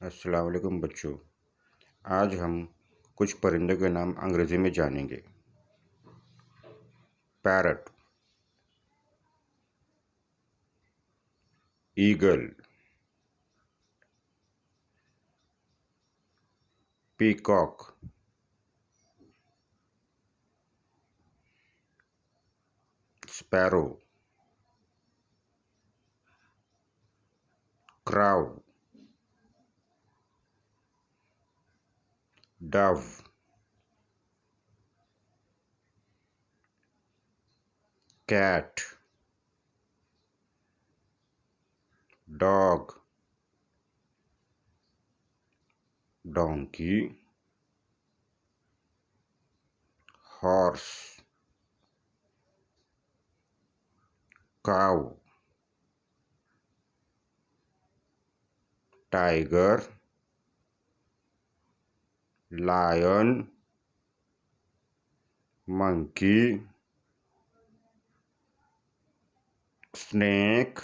अस्सलाम वालेकुम बच्चों। आज हम कुछ परिंदों के नाम अंग्रेजी में जानेंगे। Parrot, eagle, peacock, sparrow, crow, dove, cat, dog, donkey, horse, cow, tiger, lion, monkey, snake,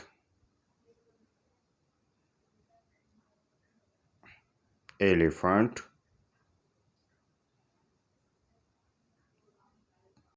elephant,